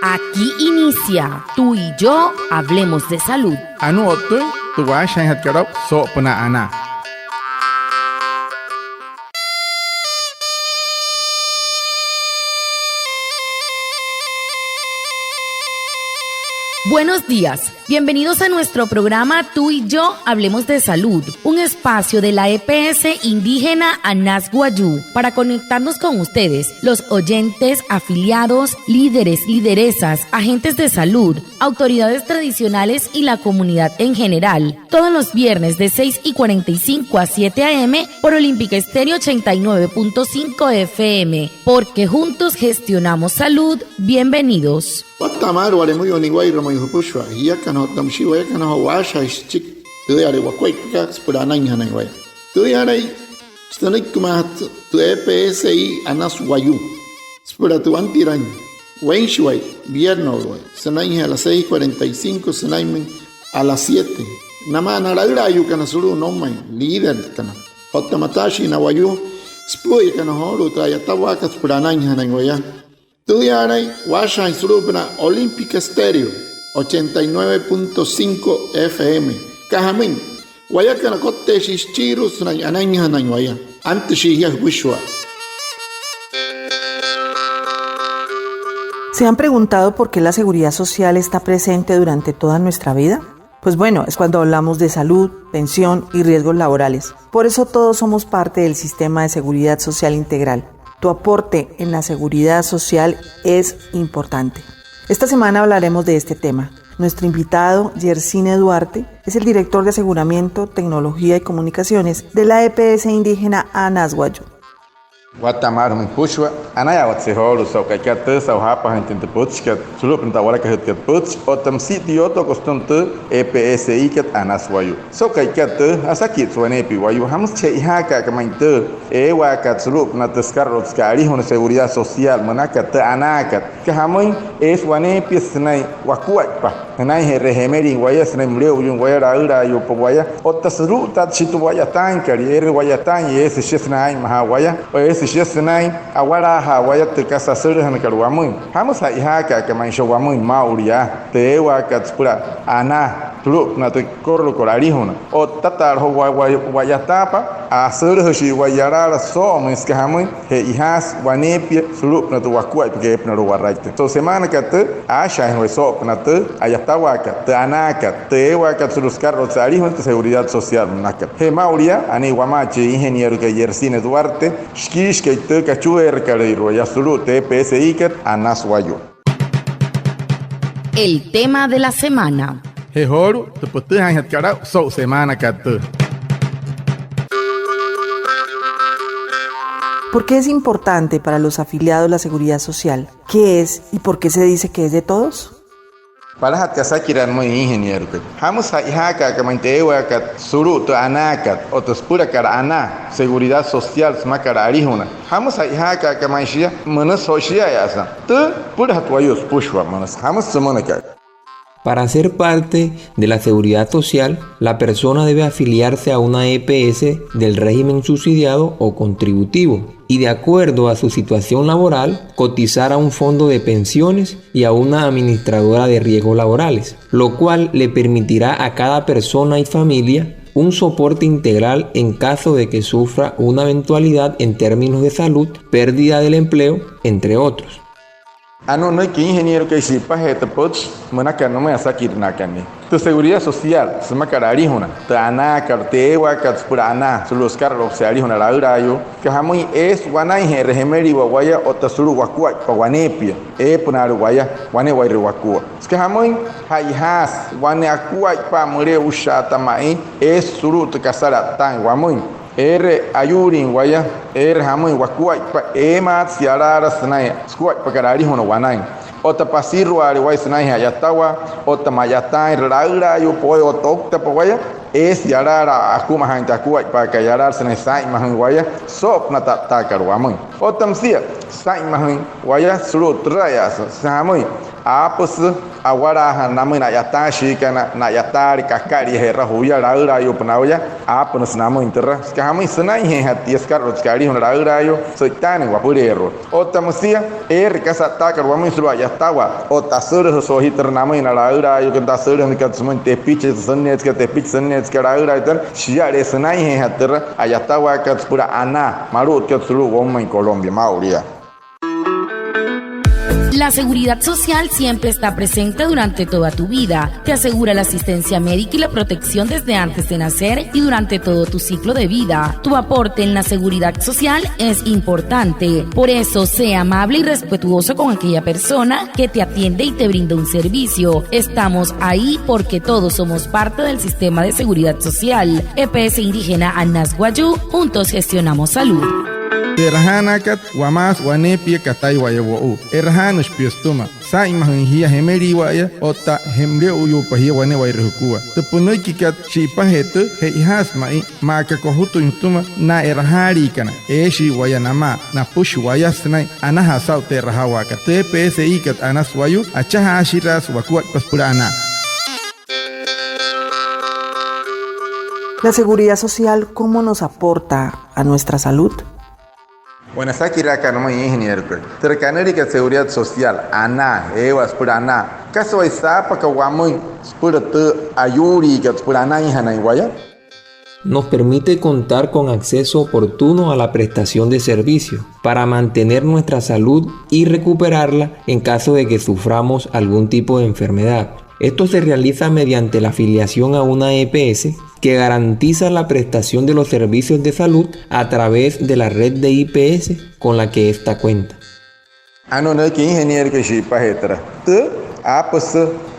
Aquí inicia Tú y yo hablemos de salud. Anu otu tuwa shay hat karok so puna ana. Buenos días, bienvenidos a nuestro programa Tú y yo hablemos de salud, un espacio de la EPS indígena Anas Guayú para conectarnos con ustedes, los oyentes, afiliados, líderes, lideresas, agentes de salud, autoridades tradicionales y la comunidad en general, todos los viernes de 6:45 a 7 a.m. por Olímpica Estéreo 89.5 FM, porque juntos gestionamos salud. Bienvenidos. Watamar wale muy oniguay romo yupushwa ya kana tamshi wa kana washa chik tu yare wa kwai ka spurana nyana wa tu yare stanik kumat tu EPSI Anas Guayú spura tu antiran wenshwai viernes sanai a las 6:45 sanai a las 7 namana la yu kana suru no mai líder kana otamatashi na wayu spuy kana holu traya tawaka spurana nyana wa ya Tuyaray, Washa Surupna, Olímpica Estéreo, 89.5 FM. Cajamin, Guayacana Cote Shichirus, Anaña Nañuaya, antes Shia Bushua. ¿Se han preguntado por qué la seguridad social está presente durante toda nuestra vida? Pues bueno, es cuando hablamos de salud, pensión y riesgos laborales. Por eso todos somos parte del sistema de seguridad social integral. Tu aporte en la seguridad social es importante. Esta semana hablaremos de este tema. Nuestro invitado, Yersine Duarte, es el director de Aseguramiento, Tecnología y Comunicaciones de la EPS indígena Anas Guayú. Watamar mi pushwa anaya watseholu so kakata so hapa hantinte putska sulup nta wala ka hetket puts otam sitio to kostunte EPSI ket Anas Guayú so kakata asakit suane pi wayu hams che ihaka kamainte wa kat sulup na teskar rotskari hon seguridad social manakata anakat ka hamoy suane pi snai wakuat pa nai he rehemeri waya snai mleu yun waya raura yu po waya otasru tat situ waya tankari waya tan yes shisnai maha waya Shesnai, Awara, Hawaya, the Casasur and Karuamun. Hamusa Ihaka, Kamanshawamun, Mauria, Tewa Katspura, Ana, Look, not the Corlo Corarihuna, or Tatar Wayatapa, Asur Hoshi Wayara, so Miss Kahamun, he has Wanepi, Sulup, not the Wakuat, Gapna right. So Semana Katu, Asha, and Resop, Natu, Ayatawaka, the Anaka, Tewa Katsuruscar, Rosarihun, the Seguridad Social Naka. He Mauria, Ani Wamachi, Ingeniero Yersine Duarte, Skish, Kate, Kachuer, Carrero, Yasuru, TPSI, Anas Guayú. El tema de la semana. Hehoru, te putejan het karau so semana katu. ¿Por qué es importante para los afiliados la seguridad social? ¿Qué es y por qué se dice que es de todos? Para hat kasakiran muy ingeniero. Hamus ihaka kamantewa kat suru to anakat o to spura kara ana seguridad social smakara arihuna. Hamus ihaka kamanshia manas socia yasa. Tu pura hatwayos pushwa manas hamus sumonaka. Para ser parte de la seguridad social, la persona debe afiliarse a una EPS del régimen subsidiado o contributivo y, de acuerdo a su situación laboral, cotizar a un fondo de pensiones y a una administradora de riesgos laborales, lo cual le permitirá a cada persona y familia un soporte integral en caso de que sufra una eventualidad en términos de salud, pérdida del empleo, entre otros. Ano no que ingeniero que si paje te pots manaka no me asakir nakani. Tu seguridad social smakara arihuna. Ta ana kartewa katspura ana sulos karlo se arihuna la urayo. Que hamui es wanai he rehemeri waya o tasuru wakua pa wanepia. Punaru waya wane wairu wakua. Que hamui haihas wane akua pa mure ushata mai es suru te kasara tan wamui. Ayurin waya hamoy wakuay pa mat siarara snaya squat pa karari hono wanai ota pasiru ari wai snaya yatawa ota mayatai raura yo poi otokta pa waya siarara akuma hanta kuay pa kayarar snai sai mahan waya sop na ta karu amoy otam sia sai mahan waya suru traya samoy pues ahora namo na yatashi kana na yatari kakari herra huya rayo panauya pues namo interra skama isna he hati skar roskari hon rayo soitani wapurero otamusia kasata karwamo iswa yatawa otasur sohiter namo na rayo kanta sur ni katsmun te piche sannet ka te piche sannet ka rayo tan shia resna he hatter ayatawa katspura ana marut katsuru woma en Colombia mauria. La seguridad social siempre está presente durante toda tu vida. Te asegura la asistencia médica y la protección desde antes de nacer y durante todo tu ciclo de vida. Tu aporte en la seguridad social es importante. Por eso, sé amable y respetuoso con aquella persona que te atiende y te brinda un servicio. Estamos ahí porque todos somos parte del sistema de seguridad social. EPS Indígena Anas Guayú, juntos gestionamos salud. Erhana kat wamas wanepia katay wayawau. Erhana spiostuma. Sa imahia hemeri waya ota hemre uyu pahia wane wairhukua. Tepunoi kikat shipahetu heihas mai maka kohutu intuma na erhari kana. Eshi waya nama na push waya snai anaha saute erhawa kat. TPSI kat anas wayu achaha ashiras wakuat paspurana. La seguridad social, ¿cómo nos aporta a nuestra salud? Bueno, sakira kanamo ingeniero. Terkaneri que seguridad social ana ewas por ana. Caso isa pa kawamoy por tu ayuri que por ana ihana iguaya. Nos permite contar con acceso oportuno a la prestación de servicios para mantener nuestra salud y recuperarla en caso de que suframos algún tipo de enfermedad. Esto se realiza mediante la afiliación a una EPS que garantiza la prestación de los servicios de salud a través de la red de IPS con la que esta cuenta. No que ingeniero que shipa hetra. Pues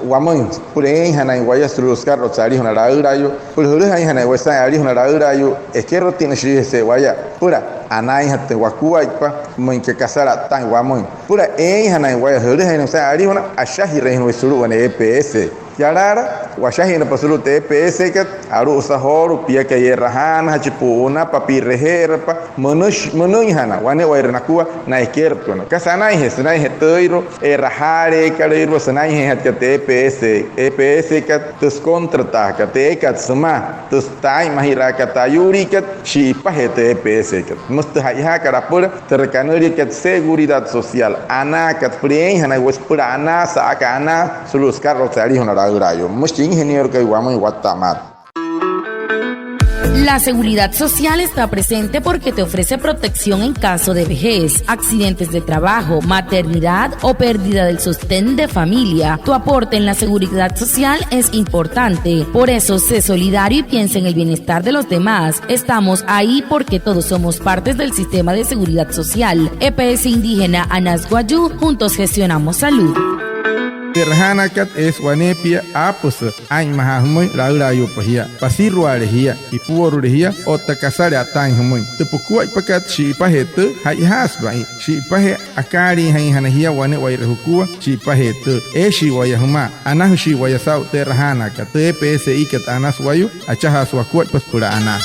wamon pure hana iguaya suluskar rosari hona rayo pure hana wesa ari hona rayo es que rotina shi se guaya pura anai hatte wakua ipa mon que casara tan wamon pura hana iguaya hana sa ari hona ashahi rein wesulu wane EPS yarara washahi na pasulu TPS kat aru usahor pia que yerrahan hachipuna papi reherpa monoy hana wane wairnakua na ikerpo no kasana ihesna ihetoiro errahare kareiro sanai hat EPS kat tus kontrata kat kat sama tus tai mahira kat ayuri kat shipa het EPS kat mustahaiha karapur terkanuri kat seguridad social ana kat prien hana wespura ana sa ana suluskar rosari hona rayo musti ingeniero que guamo guatamar. La seguridad social está presente porque te ofrece protección en caso de vejez, accidentes de trabajo, maternidad o pérdida del sostén de familia. Tu aporte en la seguridad social es importante. Por eso, sé solidario y piensa en el bienestar de los demás. Estamos ahí porque todos somos partes del sistema de seguridad social. EPS Indígena Anas Guayú, juntos gestionamos salud. Terhana kat es wanepia pues ay mahamoy rayo pahia pasiru arehia y puoru rehia ota kasare atang homoy tepukua ipakat shipahetu hay hasbai shipahe akari hay hanahia wane wairehukua shipahetu eshi wayahuma anahushi wayasau terhana kat EPS ikat anas wayu achaha swakuat paspura ana.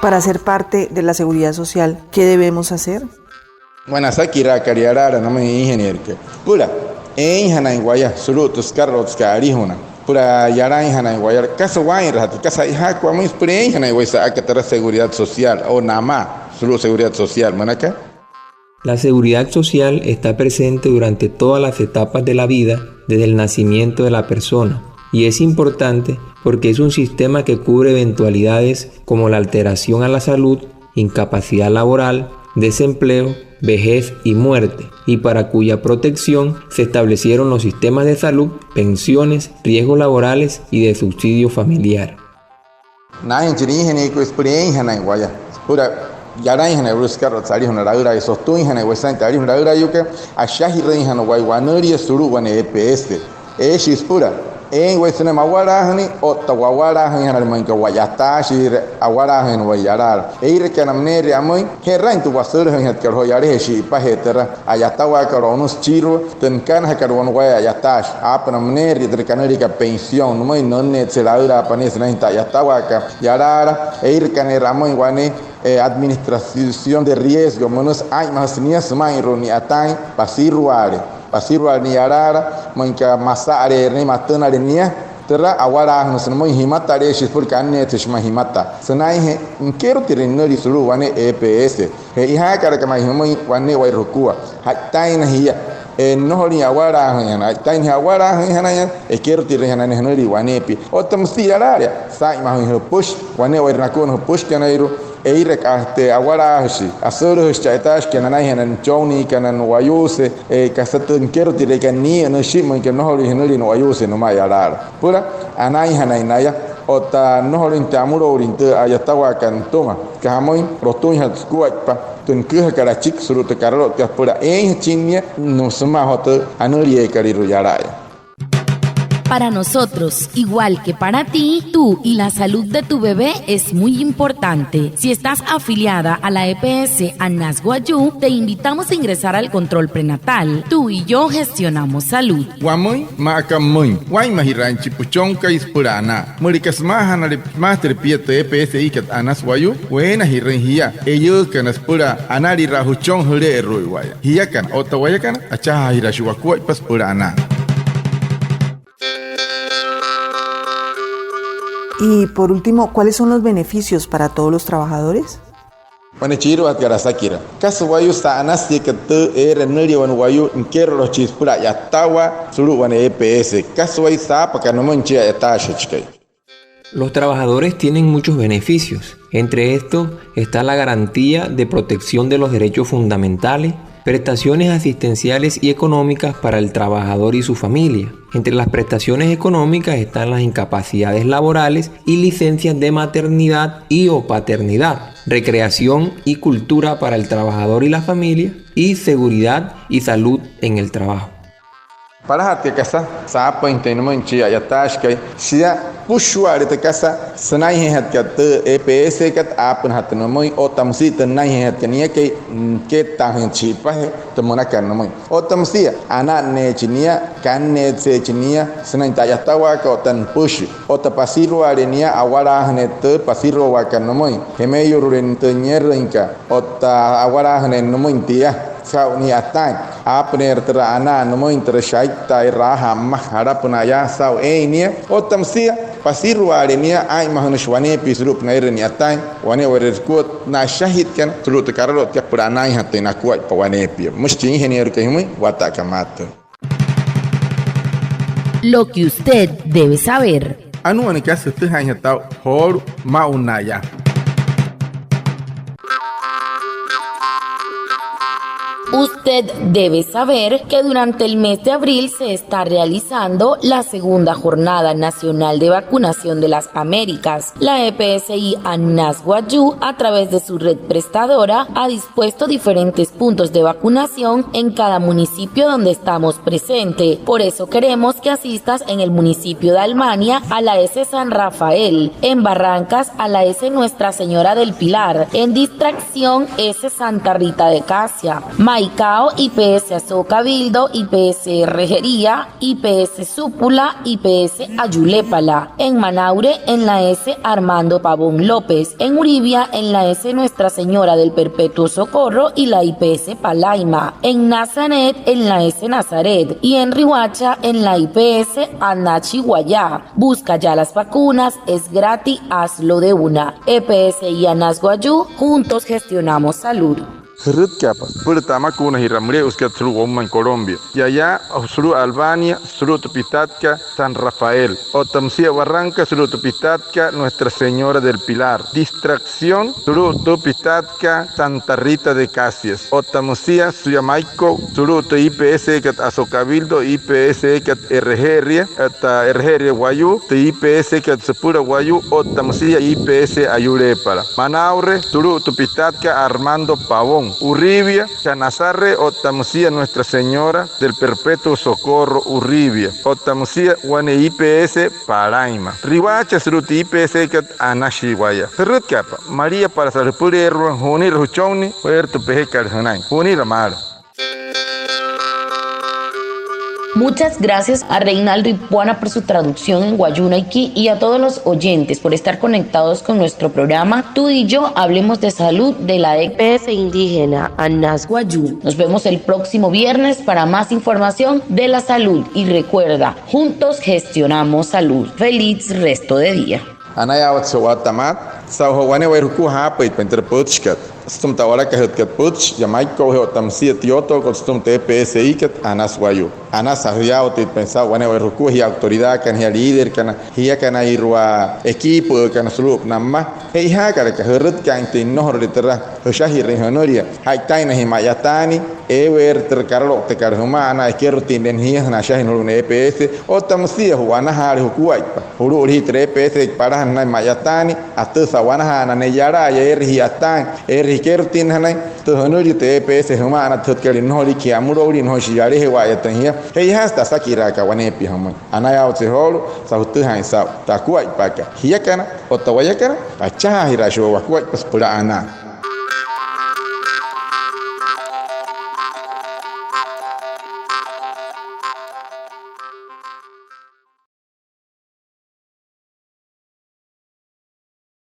Para ser parte de la seguridad social, ¿qué debemos hacer? Bueno, sakira kariarara no me ingeniero que pura hana iguaya sulutus carros carihuna pura yara hana iguaya caso guay rato casa hija cuamos pura hana iguaya a seguridad social o nama solo seguridad social manaka. La seguridad social está presente durante todas las etapas de la vida desde el nacimiento de la persona. Y es importante porque es un sistema que cubre eventualidades como la alteración a la salud, incapacidad laboral, desempleo, vejez y muerte, y para cuya protección se establecieron los sistemas de salud, pensiones, riesgos laborales y de subsidio familiar. Yara hana buscar rotsari hona raura esos tu hana wesan tari hona raura yuke ashahi rein hana waiwanuri suru wane EPS. Eshis pura en huesene mawarahni o tawawarahni hanal man ka wayatashi awarahni wayarar eire kanamneri amoy herrain tu wasur han het kar hoyare shi pa hetera ayatawa karonus chiro tenkan hakarwan waya ayatash apnamneri trekaneri ka pensión no nonne tselaura panes na inta ayatawa ka yarara eire kaneramoy wane administración de riesgo menos hay más ni asmai roni atai pasiruare ni arara manka masare ni matana nia terra awara nos no himata re shis por kanne tshma himata sanai he kero tirinori sulu wane EPS he iha kara kama himoi wane wai rukua hatai na hiya no ni awara hana hatai ni awara hana kero tirinana ne nori wane pi otamsi arara sai ma ho push wane wai rakon push kanairu eirek ahte awarashi asorosh chaitash kenanai hanan choni kanan wayuse kasatun kerti rekani no shimon ke no originally no wayuse no mayarar pura anai hanainaya ota no orinte amuro orinte ayatawa kantoma kamoy rotun hat skuatpa tun kuha karachik surut karot ka pura chinya no suma hoto anurie kariru yaraya. Para nosotros, igual que para ti, tú y la salud de tu bebé es muy importante. Si estás afiliada a la EPS Anas Guayú, te invitamos a ingresar al control prenatal. Tú y yo gestionamos salud. Guamoy, macamoy, guay mahiranchi puchonca ispurana. Murikas mahana master piete EPS ikat Anas Guayú, buena hirengia. Ellos can espura anari rajuchon jure ruiwaya. Hiyakan, otawayakan, achaha hirashuakua paspurana. Y por último, ¿cuáles son los beneficios para todos los trabajadores? Wane chiro at garasakira. Kasu wayu sa anasti katu neri wan wayu nkero los chispura yatawa sulu wane EPS. Kasu wayu sa pakanomonchi ayatasha chikay. Los trabajadores tienen muchos beneficios. Entre estos está la garantía de protección de los derechos fundamentales, prestaciones asistenciales y económicas para el trabajador y su familia. Entre las prestaciones económicas están las incapacidades laborales y licencias de maternidad y o paternidad, recreación y cultura para el trabajador y la familia, y seguridad y salud en el trabajo. Para hati kasa sapa inteno manchi ayatash kai sia pushwari te kasa sanai hat kat EPS kat apun hatno moi otamsi tenai hat kania kai ke tahin chi pa te monakan moi otamsi ana ne chinia kan ne se chinia sanai ta yatawa ka otan push otapasiru arenia awara hne te pasiru wa kan moi hemeyo ruren te nyerinka ota awara hne no moi tia sau ni atai apner tra ana no mo intereshait tai raha mahara punaya sau enia otamsia pasiru arenia ai mahnashwane pisrup naire ni atai wane wereskot na shahid kan tulut karalo tiap puranai hatai na kuat pawane pi musti ingeniero kahimi wata kamato. Lo que usted debe saber. Anu ane kasa tu hanya tau hor maunaya. Usted debe saber que durante el mes de abril se está realizando la segunda Jornada Nacional de Vacunación de las Américas. La EPSI Anas Guayú, a través de su red prestadora, ha dispuesto diferentes puntos de vacunación en cada municipio donde estamos presentes. Por eso queremos que asistas en el municipio de Almania a la S San Rafael, en Barrancas a la S Nuestra Señora del Pilar, en Distracción S Santa Rita de Casia, Maicao, IPS Azo Cabildo, IPS Rejería, IPS Súpula, IPS Ayulépala, en Manaure en la S Armando Pavón López, en Uribia en la S Nuestra Señora del Perpetuo Socorro y la IPS Palaima, en Nazaret en la S Nazaret y en Rihuacha en la IPS Anachihuayá. Busca ya las vacunas, es gratis, hazlo de una. EPS y Anas Guayú, juntos gestionamos salud. Serut kapa pertama kuna hiramre uskat suru oman Colombia ya ya suru Albania suru Tepitatka San Rafael otamsia Barranca suru Tepitatka Nuestra Señora del Pilar Distracción suru Tepitatka Santa Rita de Casias otamsia Suyamaico suru IPS kat Azo Cabildo IPS kat Ergeria ata Ergeria Guayú IPS kat Sepura Guayú otamsia IPS Ayurépala Manaure suru Tepitatka Armando Pavón León, Urribia, Chanazarre, Otamusía Nuestra Señora del Perpetuo Socorro, Urribia, Otamusía, Guane IPS, Paraima, Ribacha, Sruti IPS, Anashiwaya, Ferrutkapa, María para Sarpuri, Junir Huchoni, Puerto Pejecar, Hanay, Junir Amar. Muchas gracias a Reinaldo Ipuana por su traducción en Guayunaiki y a todos los oyentes por estar conectados con nuestro programa Tú y Yo Hablemos de Salud de la EPS indígena Anas Guayú. Nos vemos el próximo viernes para más información de la salud y recuerda, juntos gestionamos salud. Feliz resto de día. Anaya Watsawatamat, Sauhawane Wairuku Hapit, Penterpuchkat, Stum Tawara Kahetkat Puch, Jamaico Hotamsia Tioto, Costum TPSI, Anas Wayu. Anas Ahiautit, pensaba, Wane Wairuku, y autoridad, can he líder, can he can irua equipo, can sulup nama, hey Hakar, Kaherut Kanti, no Ritera, Hoshahi Honoria, Haitaina Himayatani, Ever Tercarlo, Tecarhumana, Esquertin, Den Hias, Nashahin EPS, Otamsia, Juana Hari Hukuaipa, Uri 3PS para Mayatani, hasta Sawana, Neyara, Hiatan, Rikertin, Honori TPS Humana, Tutkelin Holi, Kiamurin, Hoshiari, Wayatan here, he has the Sakiraka, Wanepi Haman, Anaya Holo, Sautuhan South, Takuai Paka, Hiakana, Otawayakana, Pachahirasho, Wakwak Purana.